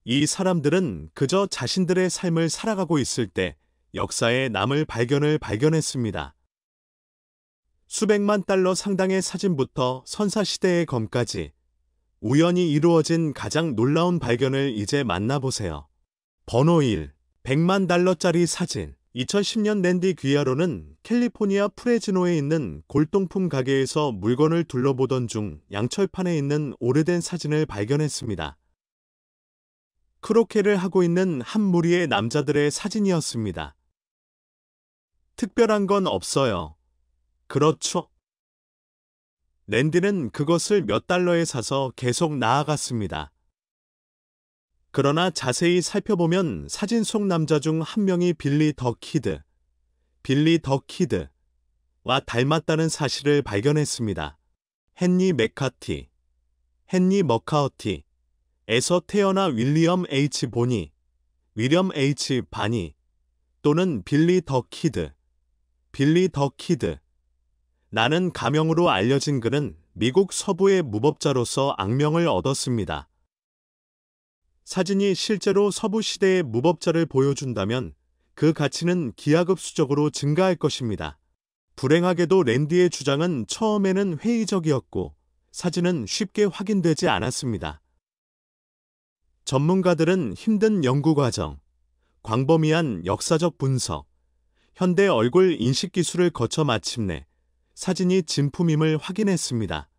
이 사람들은 그저 자신들의 삶을 살아가고 있을 때 역사에 남을 발견을 발견했습니다. 수백만 달러 상당의 사진부터 선사시대의 검까지 우연히 이루어진 가장 놀라운 발견을 이제 만나보세요. 번호 1. 100만 달러짜리 사진. 2010년 랜디 귀아로는 캘리포니아 프레즈노에 있는 골동품 가게에서 물건을 둘러보던 중 양철판에 있는 오래된 사진을 발견했습니다. 크로케를 하고 있는 한 무리의 남자들의 사진이었습니다. 특별한 건 없어요. 그렇죠? 랜디는 그것을 몇 달러에 사서 계속 나아갔습니다. 그러나 자세히 살펴보면 사진 속 남자 중 한 명이 빌리 더 키드와 닮았다는 사실을 발견했습니다. 헨리 맥카티, 헨리 머카어티에서 태어나 윌리엄 H. 보니, 윌리엄 H. 바니 또는 빌리 더 키드. 나는 가명으로 알려진 그는 미국 서부의 무법자로서 악명을 얻었습니다. 사진이 실제로 서부 시대의 무법자를 보여준다면 그 가치는 기하급수적으로 증가할 것입니다. 불행하게도 랜디의 주장은 처음에는 회의적이었고 사진은 쉽게 확인되지 않았습니다. 전문가들은 힘든 연구 과정, 광범위한 역사적 분석, 현대 얼굴 인식 기술을 거쳐 마침내 사진이 진품임을 확인했습니다.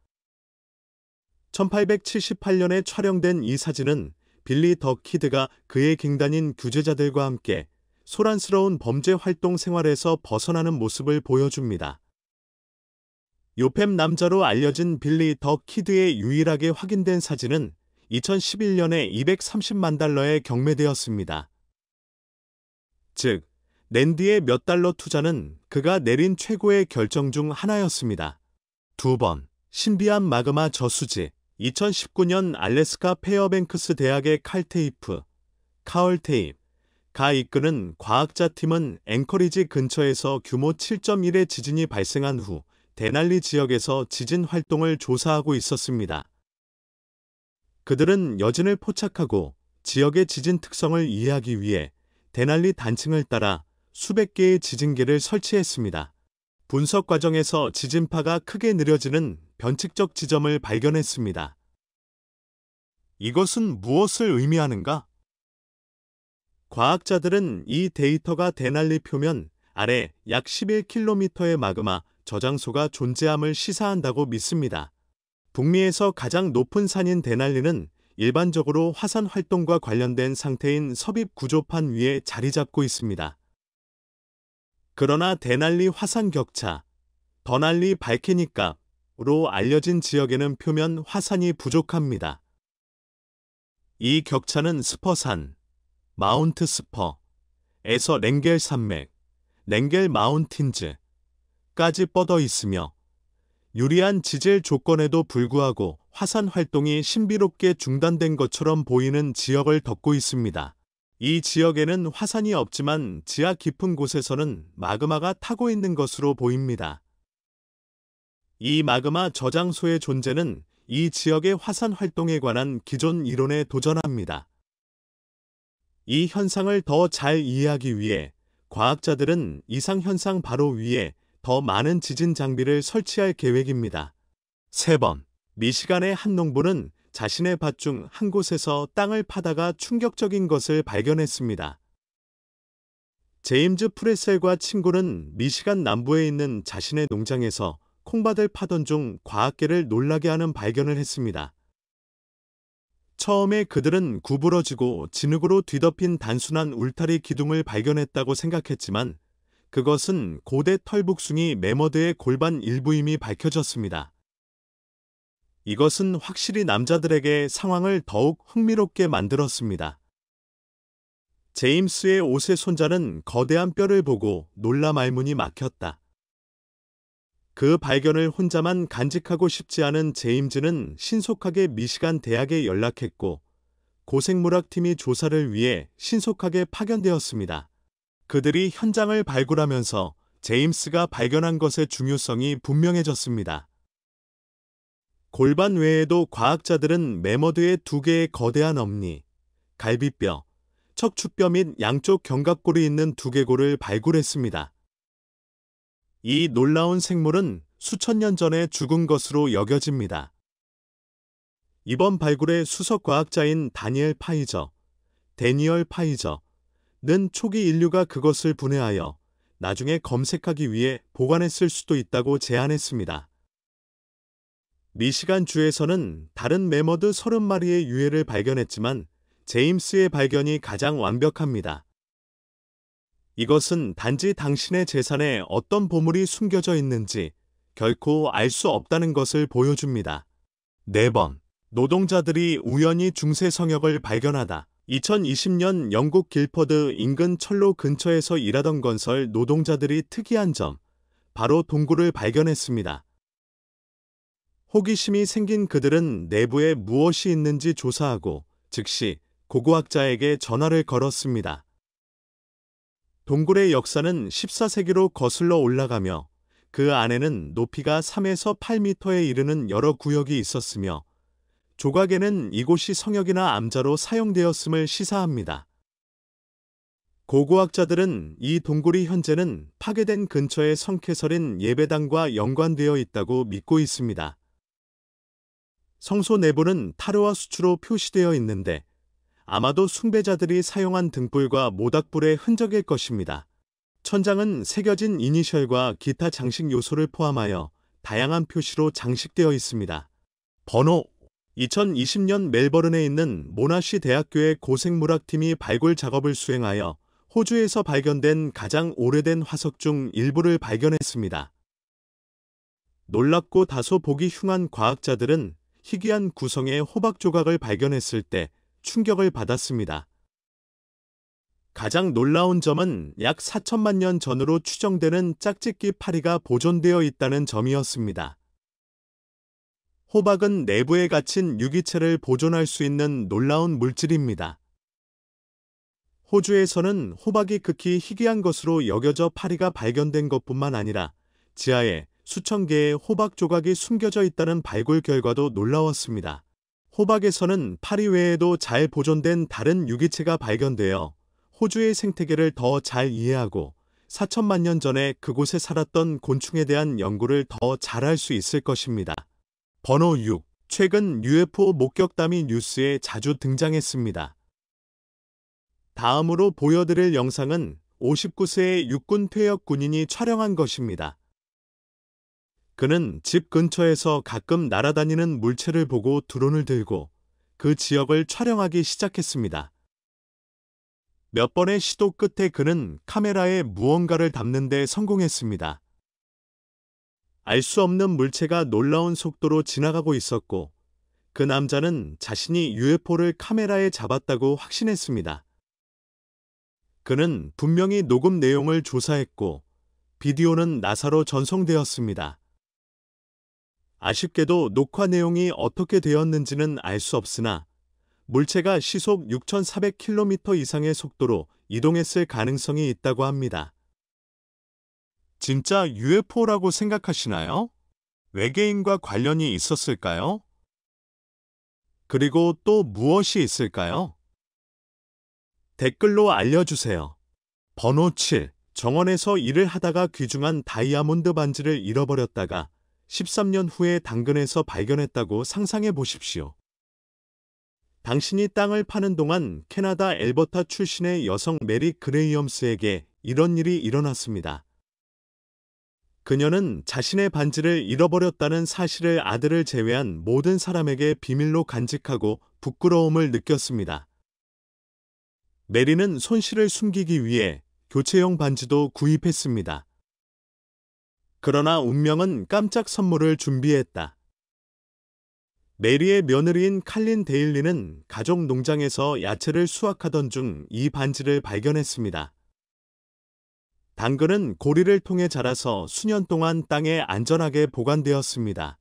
1878년에 촬영된 이 사진은 빌리 더 키드가 그의 갱단인 규제자들과 함께 소란스러운 범죄 활동 생활에서 벗어나는 모습을 보여줍니다. 요팸 남자로 알려진 빌리 더 키드의 유일하게 확인된 사진은 2011년에 230만 달러에 경매되었습니다. 즉, 랜디의 몇 달러 투자는 그가 내린 최고의 결정 중 하나였습니다. 2번, 신비한 마그마 저수지. 2019년 알래스카 페어뱅크스 대학의 카얼테입가 이끄는 과학자 팀은 앵커리지 근처에서 규모 7.1의 지진이 발생한 후 데날리 지역에서 지진 활동을 조사하고 있었습니다. 그들은 여진을 포착하고 지역의 지진 특성을 이해하기 위해 데날리 단층을 따라 수백 개의 지진계를 설치했습니다. 분석 과정에서 지진파가 크게 느려지는 변칙적 지점을 발견했습니다. 이것은 무엇을 의미하는가? 과학자들은 이 데이터가 데날리 표면 아래 약 11km의 마그마 저장소가 존재함을 시사한다고 믿습니다. 북미에서 가장 높은 산인 데날리는 일반적으로 화산 활동과 관련된 상태인 섭입 구조판 위에 자리 잡고 있습니다. 그러나 데날리 화산 격차, 더날리 발케니값으로 알려진 지역에는 표면 화산이 부족합니다. 이 격차는 스퍼산, 마운트 스퍼에서 랭겔 산맥, 랭겔 마운틴즈까지 뻗어 있으며 유리한 지질 조건에도 불구하고 화산 활동이 신비롭게 중단된 것처럼 보이는 지역을 덮고 있습니다. 이 지역에는 화산이 없지만 지하 깊은 곳에서는 마그마가 타고 있는 것으로 보입니다. 이 마그마 저장소의 존재는 이 지역의 화산 활동에 관한 기존 이론에 도전합니다. 이 현상을 더 잘 이해하기 위해 과학자들은 이상 현상 바로 위에 더 많은 지진 장비를 설치할 계획입니다. 3번, 미시간의 한 농부는 자신의 밭 중 한 곳에서 땅을 파다가 충격적인 것을 발견했습니다. 제임즈 프레셀과 친구는 미시간 남부에 있는 자신의 농장에서 콩밭을 파던 중 과학계를 놀라게 하는 발견을 했습니다. 처음에 그들은 구부러지고 진흙으로 뒤덮인 단순한 울타리 기둥을 발견했다고 생각했지만 그것은 고대 털북숭이 매머드의 골반 일부임이 밝혀졌습니다. 이것은 확실히 남자들에게 상황을 더욱 흥미롭게 만들었습니다. 제임스의 5세 손자는 거대한 뼈를 보고 놀라 말문이 막혔다. 그 발견을 혼자만 간직하고 싶지 않은 제임즈는 신속하게 미시간 대학에 연락했고 고생물학팀이 조사를 위해 신속하게 파견되었습니다. 그들이 현장을 발굴하면서 제임스가 발견한 것의 중요성이 분명해졌습니다. 골반 외에도 과학자들은 매머드의 2개의 거대한 엄니, 갈비뼈, 척추뼈 및 양쪽 견갑골이 있는 두개골을 발굴했습니다. 이 놀라운 생물은 수천 년 전에 죽은 것으로 여겨집니다. 이번 발굴의 수석 과학자인 데니얼 파이저는 초기 인류가 그것을 분해하여 나중에 검색하기 위해 보관했을 수도 있다고 제안했습니다. 미시간 주에서는 다른 매머드 30마리의 유해를 발견했지만 제임스의 발견이 가장 완벽합니다. 이것은 단지 당신의 재산에 어떤 보물이 숨겨져 있는지 결코 알 수 없다는 것을 보여줍니다. 4번. 노동자들이 우연히 중세 성역을 발견하다. 2020년 영국 길퍼드 인근 철로 근처에서 일하던 건설 노동자들이 특이한 점, 바로 동굴을 발견했습니다. 호기심이 생긴 그들은 내부에 무엇이 있는지 조사하고 즉시 고고학자에게 전화를 걸었습니다. 동굴의 역사는 14세기로 거슬러 올라가며 그 안에는 높이가 3에서 8m에 이르는 여러 구역이 있었으며 조각에는 이곳이 성역이나 암자로 사용되었음을 시사합니다. 고고학자들은 이 동굴이 현재는 파괴된 근처의 성캐설인 예배당과 연관되어 있다고 믿고 있습니다. 성소 내부는 타르와 수추로 표시되어 있는데 아마도 숭배자들이 사용한 등불과 모닥불의 흔적일 것입니다. 천장은 새겨진 이니셜과 기타 장식 요소를 포함하여 다양한 표시로 장식되어 있습니다. 번호 2020년 멜버른에 있는 모나시 대학교의 고생물학팀이 발굴 작업을 수행하여 호주에서 발견된 가장 오래된 화석 중 일부를 발견했습니다. 놀랍고 다소 보기 흉한 과학자들은 희귀한 구성의 호박 조각을 발견했을 때 충격을 받았습니다. 가장 놀라운 점은 약 4천만 년 전으로 추정되는 짝짓기 파리가 보존되어 있다는 점이었습니다. 호박은 내부에 갇힌 유기체를 보존할 수 있는 놀라운 물질입니다. 호주에서는 호박이 극히 희귀한 것으로 여겨져 파리가 발견된 것뿐만 아니라 지하에 수천 개의 호박 조각이 숨겨져 있다는 발굴 결과도 놀라웠습니다. 호박에서는 파리 외에도 잘 보존된 다른 유기체가 발견되어 호주의 생태계를 더 잘 이해하고 4천만 년 전에 그곳에 살았던 곤충에 대한 연구를 더 잘할 수 있을 것입니다. 번호 6. 최근 UFO 목격담이 뉴스에 자주 등장했습니다. 다음으로 보여드릴 영상은 59세의 육군 퇴역 군인이 촬영한 것입니다. 그는 집 근처에서 가끔 날아다니는 물체를 보고 드론을 들고 그 지역을 촬영하기 시작했습니다. 몇 번의 시도 끝에 그는 카메라에 무언가를 담는 데 성공했습니다. 알 수 없는 물체가 놀라운 속도로 지나가고 있었고 그 남자는 자신이 UFO를 카메라에 잡았다고 확신했습니다. 그는 분명히 녹음 내용을 조사했고 비디오는 나사로 전송되었습니다. 아쉽게도 녹화 내용이 어떻게 되었는지는 알 수 없으나 물체가 시속 6,400km 이상의 속도로 이동했을 가능성이 있다고 합니다. 진짜 UFO라고 생각하시나요? 외계인과 관련이 있었을까요? 그리고 또 무엇이 있을까요? 댓글로 알려주세요. 번호 7. 정원에서 일을 하다가 귀중한 다이아몬드 반지를 잃어버렸다가 13년 후에 당근에서 발견했다고 상상해 보십시오. 당신이 땅을 파는 동안 캐나다 엘버타 출신의 여성 메리 그레이엄스에게 이런 일이 일어났습니다. 그녀는 자신의 반지를 잃어버렸다는 사실을 아들을 제외한 모든 사람에게 비밀로 간직하고 부끄러움을 느꼈습니다. 메리는 손실을 숨기기 위해 교체용 반지도 구입했습니다. 그러나 운명은 깜짝 선물을 준비했다. 메리의 며느리인 칼린 데일리는 가족 농장에서 야채를 수확하던 중 이 반지를 발견했습니다. 당근은 고리를 통해 자라서 수년 동안 땅에 안전하게 보관되었습니다.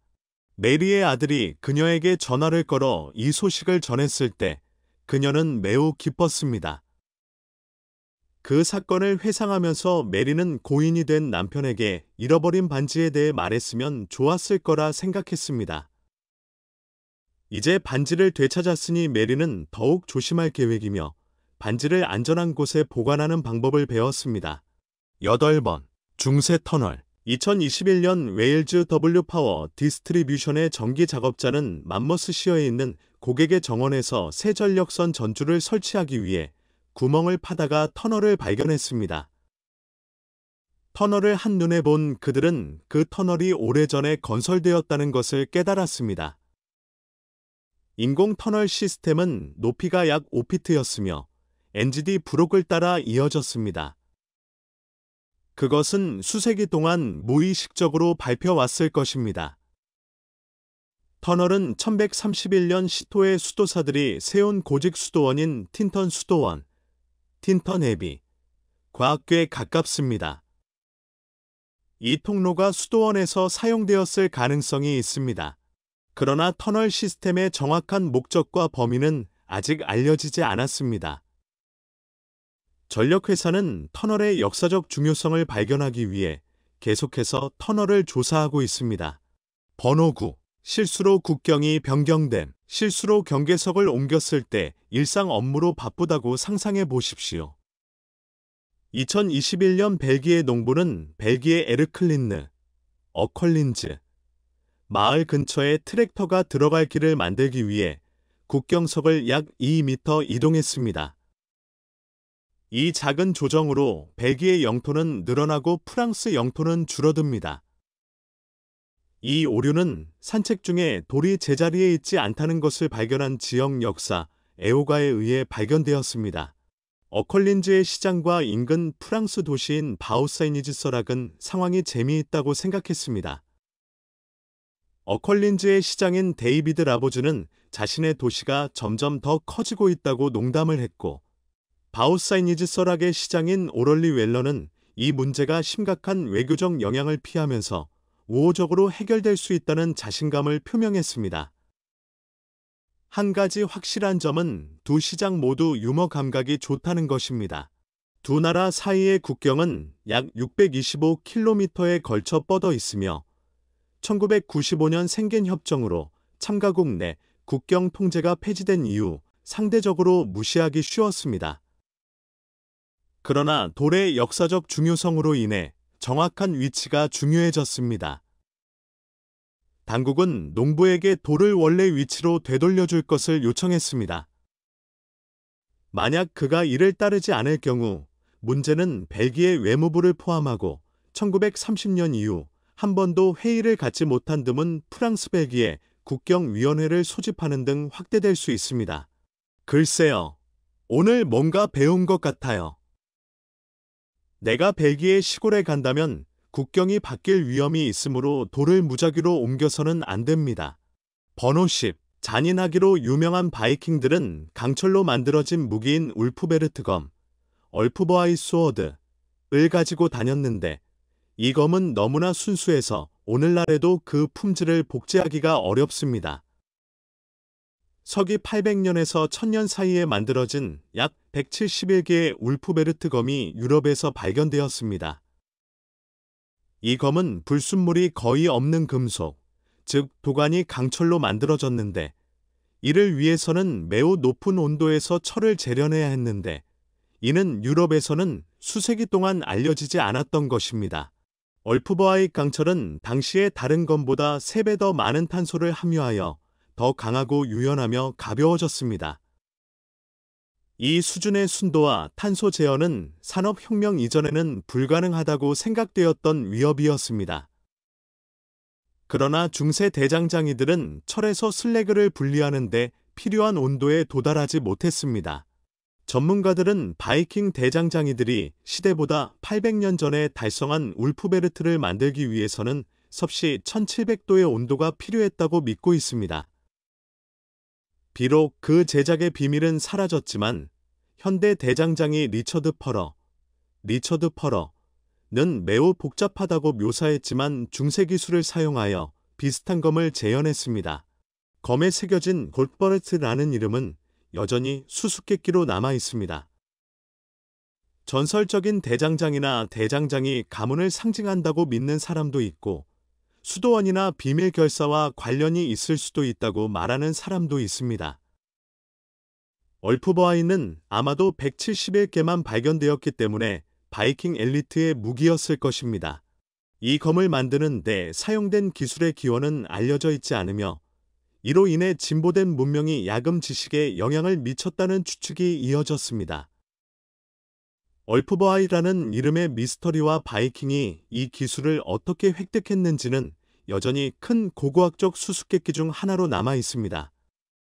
메리의 아들이 그녀에게 전화를 걸어 이 소식을 전했을 때 그녀는 매우 기뻤습니다. 그 사건을 회상하면서 메리는 고인이 된 남편에게 잃어버린 반지에 대해 말했으면 좋았을 거라 생각했습니다. 이제 반지를 되찾았으니 메리는 더욱 조심할 계획이며 반지를 안전한 곳에 보관하는 방법을 배웠습니다. 8번 중세 터널 2021년 웨일즈 W파워 디스트리뷰션의 전기 작업자는 맘머스시어에 있는 고객의 정원에서 새 전력선 전주를 설치하기 위해 구멍을 파다가 터널을 발견했습니다. 터널을 한눈에 본 그들은 그 터널이 오래전에 건설되었다는 것을 깨달았습니다. 인공 터널 시스템은 높이가 약 5피트였으며 NGD 브록을 따라 이어졌습니다. 그것은 수세기 동안 무의식적으로 밟혀왔을 것입니다. 터널은 1131년 시토의 수도사들이 세운 고직 수도원인 틴턴 수도원, 틴턴 애비, 과학궤에 가깝습니다. 이 통로가 수도원에서 사용되었을 가능성이 있습니다. 그러나 터널 시스템의 정확한 목적과 범위는 아직 알려지지 않았습니다. 전력회사는 터널의 역사적 중요성을 발견하기 위해 계속해서 터널을 조사하고 있습니다. 번호 9. 실수로 국경이 변경됨. 실수로 경계석을 옮겼을 때 일상 업무로 바쁘다고 상상해 보십시오. 2021년 벨기에 농부는 벨기에 에르클린느, 어컬린즈, 마을 근처에 트랙터가 들어갈 길을 만들기 위해 국경석을 약 2m 이동했습니다. 이 작은 조정으로 벨기에 영토는 늘어나고 프랑스 영토는 줄어듭니다. 이 오류는 산책 중에 돌이 제자리에 있지 않다는 것을 발견한 지역 역사 에오가에 의해 발견되었습니다. 어컬린즈의 시장과 인근 프랑스 도시인 바우사이니즈서락은 상황이 재미있다고 생각했습니다. 어컬린즈의 시장인 데이비드 라보즈는 자신의 도시가 점점 더 커지고 있다고 농담을 했고, 바우사이니즈서락의 시장인 오럴리 웰러는 이 문제가 심각한 외교적 영향을 피하면서 우호적으로 해결될 수 있다는 자신감을 표명했습니다. 한 가지 확실한 점은 두 시장 모두 유머 감각이 좋다는 것입니다. 두 나라 사이의 국경은 약 625km에 걸쳐 뻗어 있으며 1995년 생긴 협정으로 참가국 내 국경 통제가 폐지된 이후 상대적으로 무시하기 쉬웠습니다. 그러나 돌의 역사적 중요성으로 인해 정확한 위치가 중요해졌습니다. 당국은 농부에게 돌을 원래 위치로 되돌려줄 것을 요청했습니다. 만약 그가 이를 따르지 않을 경우 문제는 벨기에 외무부를 포함하고 1930년 이후 한 번도 회의를 갖지 못한 드문 프랑스 벨기에 국경위원회를 소집하는 등 확대될 수 있습니다. 글쎄요, 오늘 뭔가 배운 것 같아요. 내가 벨기에 시골에 간다면 국경이 바뀔 위험이 있으므로 돌을 무작위로 옮겨서는 안 됩니다. 번호 10. 잔인하기로 유명한 바이킹들은 강철로 만들어진 무기인 울프베르트검, 얼프버아이 스워드를 가지고 다녔는데 이 검은 너무나 순수해서 오늘날에도 그 품질을 복제하기가 어렵습니다. 서기 800년에서 1000년 사이에 만들어진 약 171개의 울프베르트 검이 유럽에서 발견되었습니다. 이 검은 불순물이 거의 없는 금속, 즉 도관이 강철로 만들어졌는데 이를 위해서는 매우 높은 온도에서 철을 재련해야 했는데 이는 유럽에서는 수세기 동안 알려지지 않았던 것입니다. 얼프버아이 강철은 당시의 다른 검보다 3배 더 많은 탄소를 함유하여 더 강하고 유연하며 가벼워졌습니다. 이 수준의 순도와 탄소 제어는 산업혁명 이전에는 불가능하다고 생각되었던 위협이었습니다. 그러나 중세 대장장이들은 철에서 슬래그를 분리하는 데 필요한 온도에 도달하지 못했습니다. 전문가들은 바이킹 대장장이들이 시대보다 800년 전에 달성한 울프베르트를 만들기 위해서는 섭씨 1700도의 온도가 필요했다고 믿고 있습니다. 비록 그 제작의 비밀은 사라졌지만 현대 대장장이 리처드 퍼러는 매우 복잡하다고 묘사했지만 중세 기술을 사용하여 비슷한 검을 재현했습니다. 검에 새겨진 골버레트라는 이름은 여전히 수수께끼로 남아 있습니다. 전설적인 대장장이나 대장장이 가문을 상징한다고 믿는 사람도 있고 수도원이나 비밀 결사와 관련이 있을 수도 있다고 말하는 사람도 있습니다. 얼프버하이는 아마도 171개만 발견되었기 때문에 바이킹 엘리트의 무기였을 것입니다. 이 검을 만드는 데 사용된 기술의 기원은 알려져 있지 않으며 이로 인해 진보된 문명이 야금 지식에 영향을 미쳤다는 추측이 이어졌습니다. 얼프버하이라는 이름의 미스터리와 바이킹이 이 기술을 어떻게 획득했는지는 여전히 큰 고고학적 수수께끼 중 하나로 남아 있습니다.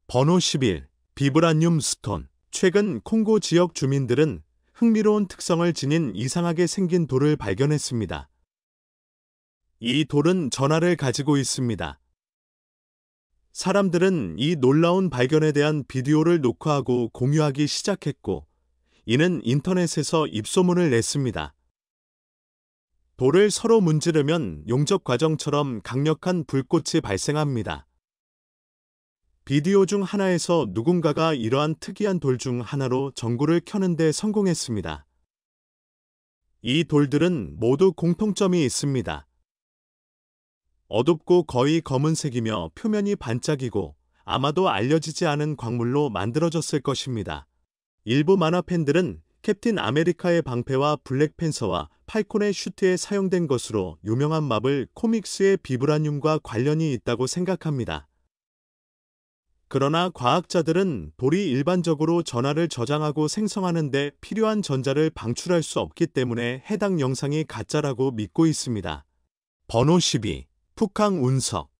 번호 11. 비브라늄 스톤. 최근 콩고 지역 주민들은 흥미로운 특성을 지닌 이상하게 생긴 돌을 발견했습니다. 이 돌은 전하를 가지고 있습니다. 사람들은 이 놀라운 발견에 대한 비디오를 녹화하고 공유하기 시작했고, 이는 인터넷에서 입소문을 냈습니다. 돌을 서로 문지르면 용접 과정처럼 강력한 불꽃이 발생합니다. 비디오 중 하나에서 누군가가 이러한 특이한 돌 중 하나로 전구를 켜는 데 성공했습니다. 이 돌들은 모두 공통점이 있습니다. 어둡고 거의 검은색이며 표면이 반짝이고 아마도 알려지지 않은 광물로 만들어졌을 것입니다. 일부 만화 팬들은 캡틴 아메리카의 방패와 블랙팬서와 팔콘의 슈트에 사용된 것으로 유명한 마블 코믹스의 비브라늄과 관련이 있다고 생각합니다. 그러나 과학자들은 돌이 일반적으로 전하를 저장하고 생성하는 데 필요한 전자를 방출할 수 없기 때문에 해당 영상이 가짜라고 믿고 있습니다. 번호 12. 푹항 운석.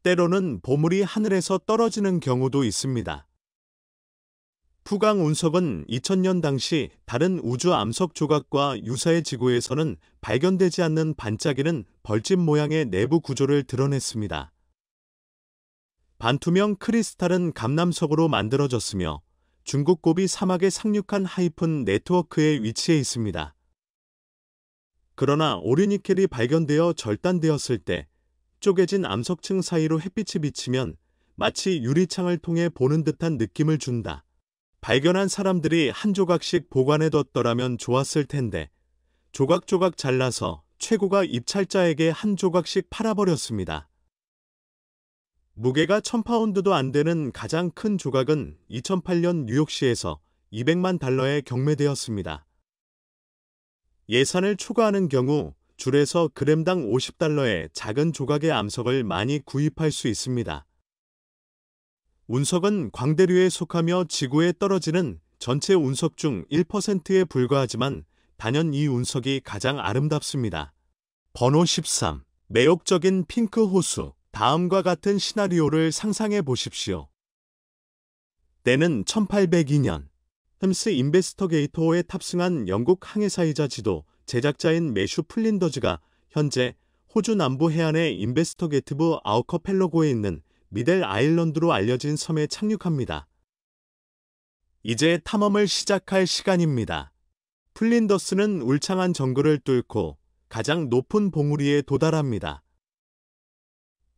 때로는 보물이 하늘에서 떨어지는 경우도 있습니다. 푹항 운석은 2000년 당시 다른 우주 암석 조각과 유사의 지구에서는 발견되지 않는 반짝이는 벌집 모양의 내부 구조를 드러냈습니다. 반투명 크리스탈은 감남석으로 만들어졌으며 중국 고비 사막에 상륙한 하이픈 네트워크에 위치해 있습니다. 그러나 오르니켈이 발견되어 절단되었을 때 쪼개진 암석층 사이로 햇빛이 비치면 마치 유리창을 통해 보는 듯한 느낌을 준다. 발견한 사람들이 한 조각씩 보관해뒀더라면 좋았을 텐데 조각조각 잘라서 최고가 입찰자에게 한 조각씩 팔아버렸습니다. 무게가 1000파운드도 안 되는 가장 큰 조각은 2008년 뉴욕시에서 200만 달러에 경매되었습니다. 예산을 초과하는 경우 줄에서 그램당 50달러의 작은 조각의 암석을 많이 구입할 수 있습니다. 운석은 광대류에 속하며 지구에 떨어지는 전체 운석 중 1%에 불과하지만 단연 이 운석이 가장 아름답습니다. 번호 13. 매혹적인 핑크 호수. 다음과 같은 시나리오를 상상해 보십시오. 때는 1802년. 햄스 인베스터게이터호에 탑승한 영국 항해사이자 지도 제작자인 매슈 플린더즈가 현재 호주 남부 해안의 인베스터게티브 아우커펠로고에 있는 미델 아일랜드로 알려진 섬에 착륙합니다. 이제 탐험을 시작할 시간입니다. 플린더스는 울창한 정글을 뚫고 가장 높은 봉우리에 도달합니다.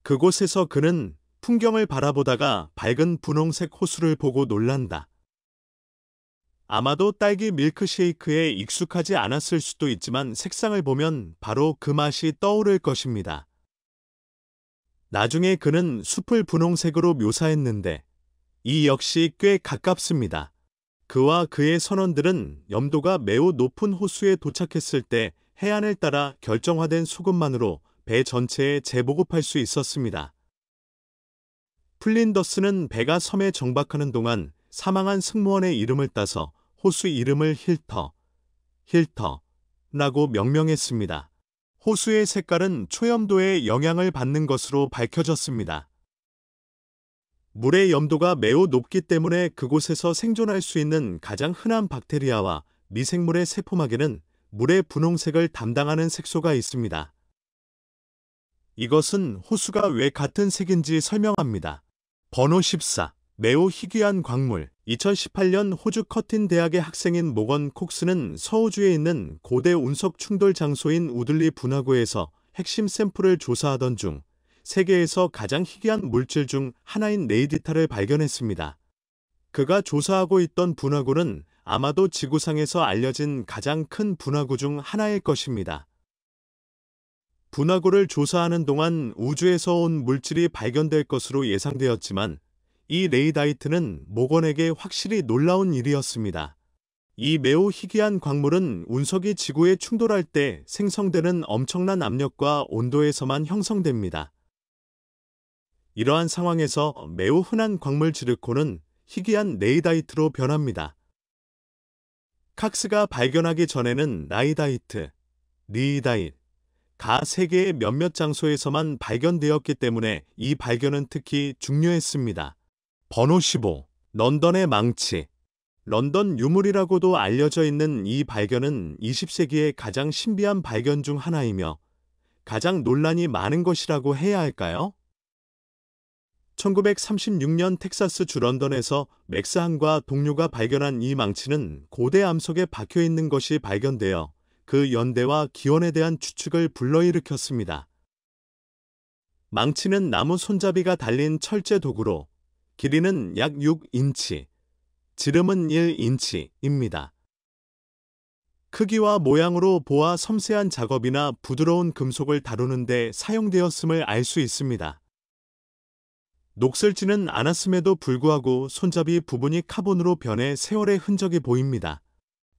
그곳에서 그는 풍경을 바라보다가 밝은 분홍색 호수를 보고 놀란다. 아마도 딸기 밀크쉐이크에 익숙하지 않았을 수도 있지만 색상을 보면 바로 그 맛이 떠오를 것입니다. 나중에 그는 숲을 분홍색으로 묘사했는데 이 역시 꽤 가깝습니다. 그와 그의 선원들은 염도가 매우 높은 호수에 도착했을 때 해안을 따라 결정화된 소금만으로 배 전체에 재보급할 수 있었습니다. 플린더스는 배가 섬에 정박하는 동안 사망한 승무원의 이름을 따서 호수 이름을 힐터라고 명명했습니다. 호수의 색깔은 초염도의 영향을 받는 것으로 밝혀졌습니다. 물의 염도가 매우 높기 때문에 그곳에서 생존할 수 있는 가장 흔한 박테리아와 미생물의 세포막에는 물의 분홍색을 담당하는 색소가 있습니다. 이것은 호수가 왜 같은 색인지 설명합니다. 번호 14. 매우 희귀한 광물. 2018년 호주 커틴 대학의 학생인 모건 콕스는 서호주에 있는 고대 운석 충돌 장소인 우들리 분화구에서 핵심 샘플을 조사하던 중 세계에서 가장 희귀한 물질 중 하나인 네이디타를 발견했습니다. 그가 조사하고 있던 분화구는 아마도 지구상에서 알려진 가장 큰 분화구 중 하나일 것입니다. 분화구를 조사하는 동안 우주에서 온 물질이 발견될 것으로 예상되었지만 이 레이다이트는 모건에게 확실히 놀라운 일이었습니다. 이 매우 희귀한 광물은 운석이 지구에 충돌할 때 생성되는 엄청난 압력과 온도에서만 형성됩니다. 이러한 상황에서 매우 흔한 광물 지르콘은 희귀한 레이다이트로 변합니다. 칵스가 발견하기 전에는 라이다이트, 리이다이트, 가 세계의 몇몇 장소에서만 발견되었기 때문에 이 발견은 특히 중요했습니다. 번호 15. 런던의 망치. 런던 유물이라고도 알려져 있는 이 발견은 20세기의 가장 신비한 발견 중 하나이며 가장 논란이 많은 것이라고 해야 할까요? 1936년 텍사스 주 런던에서 맥스함과 동료가 발견한 이 망치는 고대 암석에 박혀 있는 것이 발견되어 그 연대와 기원에 대한 추측을 불러일으켰습니다. 망치는 나무 손잡이가 달린 철제 도구로 길이는 약 6인치, 지름은 1인치입니다. 크기와 모양으로 보아 섬세한 작업이나 부드러운 금속을 다루는 데 사용되었음을 알 수 있습니다. 녹슬지는 않았음에도 불구하고 손잡이 부분이 카본으로 변해 세월의 흔적이 보입니다.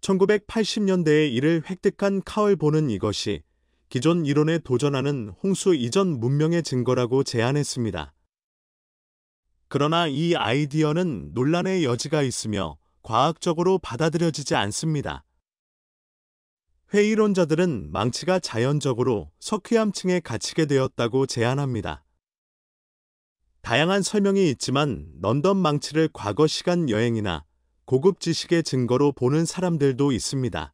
1980년대에 이를 획득한 카얼 본은 이것이 기존 이론에 도전하는 홍수 이전 문명의 증거라고 제안했습니다. 그러나 이 아이디어는 논란의 여지가 있으며 과학적으로 받아들여지지 않습니다. 회의론자들은 망치가 자연적으로 석회암층에 갇히게 되었다고 제안합니다. 다양한 설명이 있지만 런던 망치를 과거 시간 여행이나 고급 지식의 증거로 보는 사람들도 있습니다.